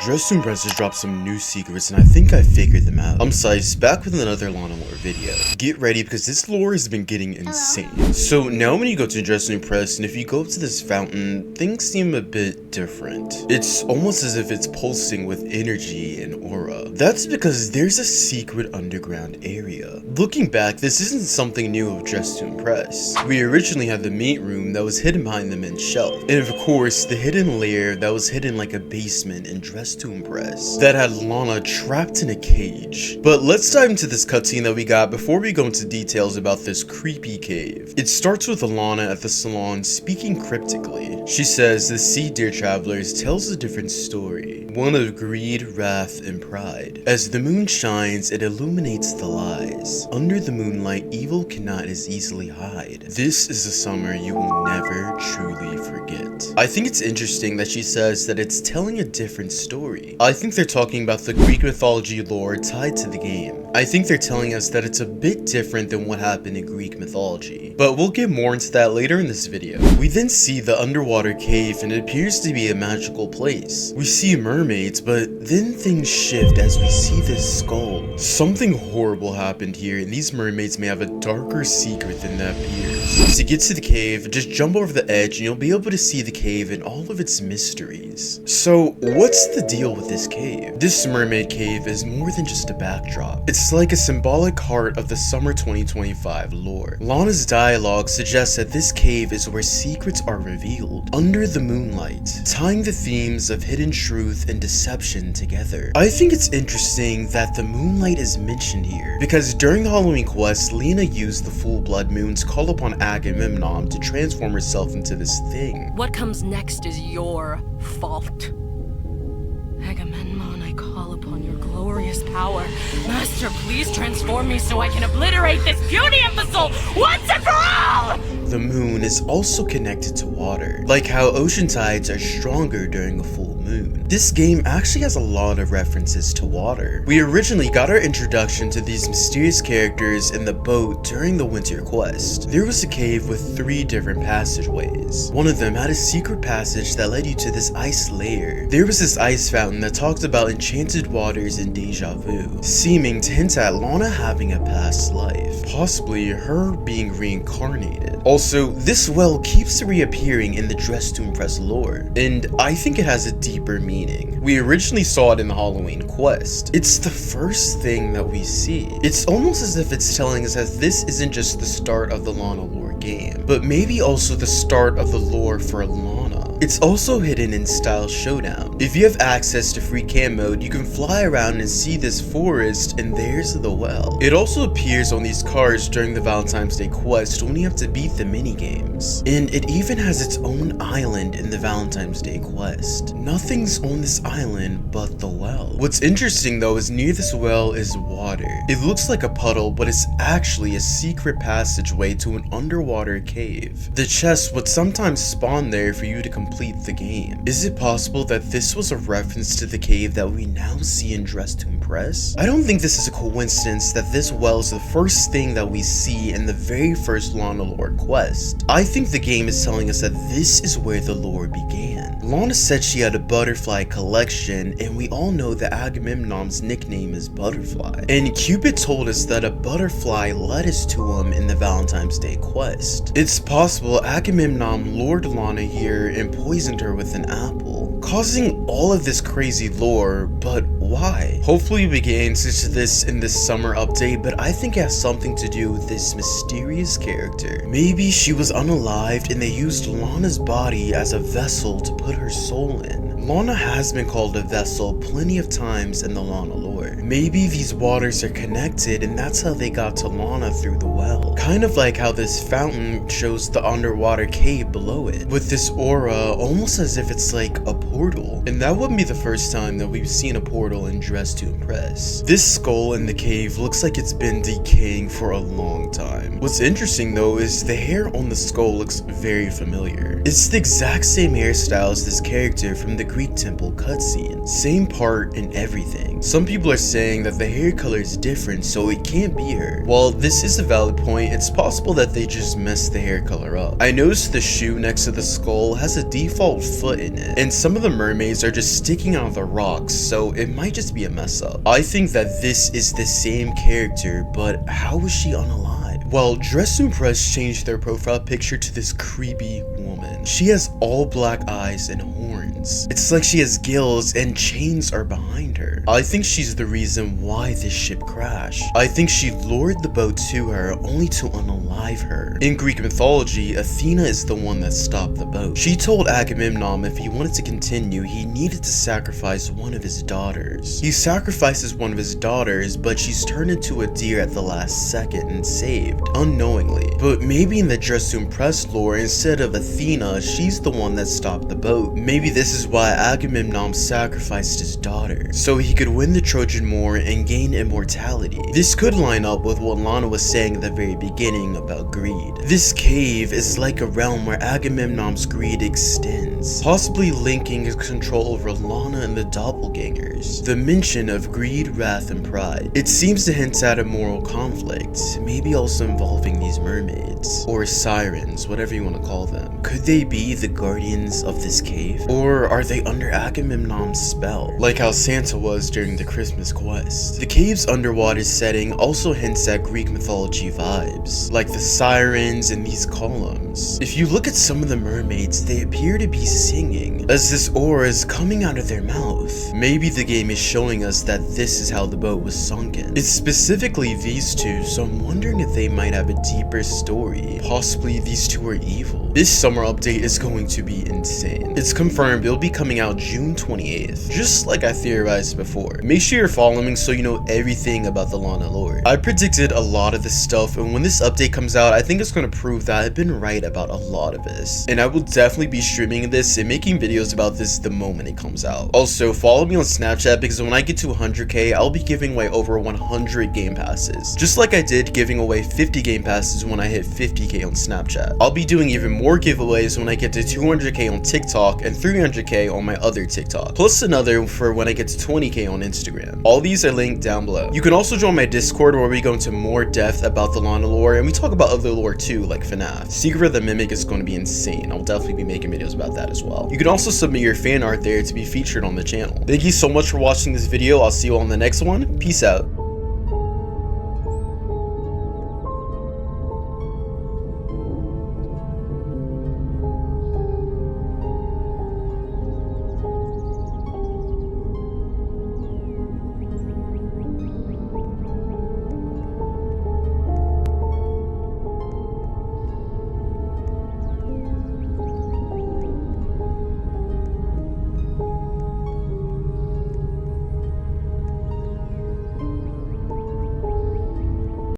Dress to Impress has dropped some new secrets and I think I figured them out. I'm Sice, back with another Lana lore video. Get ready because this lore has been getting insane. So now when you go to Dress to Impress and if you go up to this fountain, things seem a bit different. It's almost as if it's pulsing with energy and aura. That's because there's a secret underground area. Looking back, this isn't something new of Dress to Impress. We originally had the meat room that was hidden behind the men's shelf. And of course, the hidden lair that was hidden like a basement in Dress to Impress that had Lana trapped in a cage. But let's dive into this cutscene that we got before we go into details about this creepy cave. It starts with Lana at the salon speaking cryptically. She says the sea, dear travelers, tells a different story, one of greed, wrath, and pride. As the moon shines, it illuminates the lies. Under the moonlight, evil cannot as easily hide. This is a summer you will never truly forget. I think it's interesting that she says that it's telling a different story. I think they're talking about the Greek mythology lore tied to the game. I think they're telling us that it's a bit different than what happened in Greek mythology, but we'll get more into that later in this video. We then see the underwater cave and it appears to be a magical place. We see mermaids, but then things shift as we see this skull. Something horrible happened here and these mermaids may have a darker secret than that appears. To get to the cave, just jump over the edge and you'll be able to see the cave and all of its mysteries. So what's the deal with this cave? This mermaid cave is more than just a backdrop. It's like a symbolic heart of the summer 2025 lore. Lana's dialogue suggests that this cave is where secrets are revealed under the moonlight, tying the themes of hidden truth and deception together. I think it's interesting that the moonlight is mentioned here because during the Halloween quest, Lana used the full blood moon to call upon Agamemnon to transform herself into this thing. What comes next is your fault. Agamemnon, I call upon your glorious power. Master, please transform me so I can obliterate this beauty of the soul once and for all! The moon is also connected to water, like how ocean tides are stronger during a full moon. This game actually has a lot of references to water. We originally got our introduction to these mysterious characters in the boat during the winter quest. There was a cave with 3 different passageways. One of them had a secret passage that led you to this ice lair. There was this ice fountain that talked about enchanted waters and deja vu, seeming to hint at Lana having a past life, possibly her being reincarnated. Also, this well keeps reappearing in the Dress to Impress lore, and I think it has a deeper meaning. We originally saw it in the Halloween quest. It's the first thing that we see. It's almost as if it's telling us that this isn't just the start of the Lana lore game, but maybe also the start of the lore for Lana. It's also hidden in Style Showdown. If you have access to free cam mode, you can fly around and see this forest, and there's the well. It also appears on these cards during the Valentine's Day quest when you have to beat the minigames. And it even has its own island in the Valentine's Day quest. Nothing's on this island but the well. What's interesting though is near this well is water. It looks like a puddle, but it's actually a secret passageway to an underwater cave. The chest would sometimes spawn there for you to complete the game. Is it possible that this was a reference to the cave that we now see in Dress to Impress? I don't think this is a coincidence that this well is the first thing that we see in the very first Lana lore quest. I think the game is telling us that this is where the lore began. Lana said she had a butterfly collection, and we all know that Agamemnon's nickname is Butterfly. And Cupid told us that a butterfly led us to him in the Valentine's Day quest. It's possible Agamemnon lured Lana here and poisoned her with an apple, causing all of this crazy lore, but why? Hopefully we get answers to this in this summer update, but I think it has something to do with this mysterious character. Maybe she was unalived and they used Lana's body as a vessel to put her soul in. Lana has been called a vessel plenty of times in the Lana lore. Maybe these waters are connected and that's how they got to Lana through the well. Kind of like how this fountain shows the underwater cave below it, with this aura almost as if it's like a portal. And that wouldn't be the first time that we've seen a portal in Dress to Impress. This skull in the cave looks like it's been decaying for a long time. What's interesting though is the hair on the skull looks very familiar. It's the exact same hairstyle as this character from the Greek temple cutscene. Same part and everything. Some people are saying that the hair color is different, so it can't be her. While this is a valid point, it's possible that they just messed the hair color up. I noticed the shoe next to the skull has a default foot in it, and some of the mermaids wings are just sticking out of the rocks, so it might just be a mess up. I think that this is the same character, but how was she unalive? Well, Dressroom Press changed their profile picture to this creepy woman. She has all black eyes and horns. It's like she has gills and chains are behind her. I think she's the reason why this ship crashed. I think she lured the boat to her only to unalive her. In Greek mythology, Athena is the one that stopped the boat. She told Agamemnon if he wanted to continue, he needed to sacrifice one of his daughters. He sacrifices one of his daughters, but she's turned into a deer at the last second and saved, unknowingly. But maybe in the Dressroom Press lore, instead of Athena, she's the one that stopped the boat. Maybe this is why Agamemnon sacrificed his daughter, so he could win the Trojan War and gain immortality. This could line up with what Lana was saying at the very beginning about greed. This cave is like a realm where Agamemnon's greed extends, possibly linking his control over Lana and the doppelgangers. The mention of greed, wrath, and pride. It seems to hint at a moral conflict, maybe also involving these mermaids, or sirens, whatever you want to call them. Could they be the guardians of this cave? Or are they under Agamemnon's spell, like how Santa was during the Christmas quest? The cave's underwater setting also hints at Greek mythology vibes, like the sirens and these columns. If you look at some of the mermaids, they appear to be singing, as this aura is coming out of their mouth. Maybe the game is showing us that this is how the boat was sunken. It's specifically these two, so I'm wondering if they might have a deeper story. Possibly these two are evil. This summer update is going to be insane. It's confirmed it'll be coming out June 28th, just like I theorized before. Make sure you're following so you know everything about the Lana lore. I predicted a lot of this stuff, and when this update comes out, I think it's going to prove that I've been right about a lot of this. And I will definitely be streaming this and making videos about this the moment it comes out. Also, follow me on Snapchat because when I get to 100k, I'll be giving away over 100 game passes. Just like I did giving away 50 game passes when I hit 50k on Snapchat. I'll be doing even more giveaways when I get to 200k on TikTok and 300k on my other TikTok. Plus another for when I get to 20k on Instagram. All these are linked down below. You can also join my Discord where we go into more depth about the Lana lore and we talk about other lore too, like FNAF. Secret of the Mimic is going to be insane. I'll definitely be making videos about that as well. You can also submit your fan art there to be featured on the channel. Thank you so much for watching this video. I'll see you on the next one. Peace out.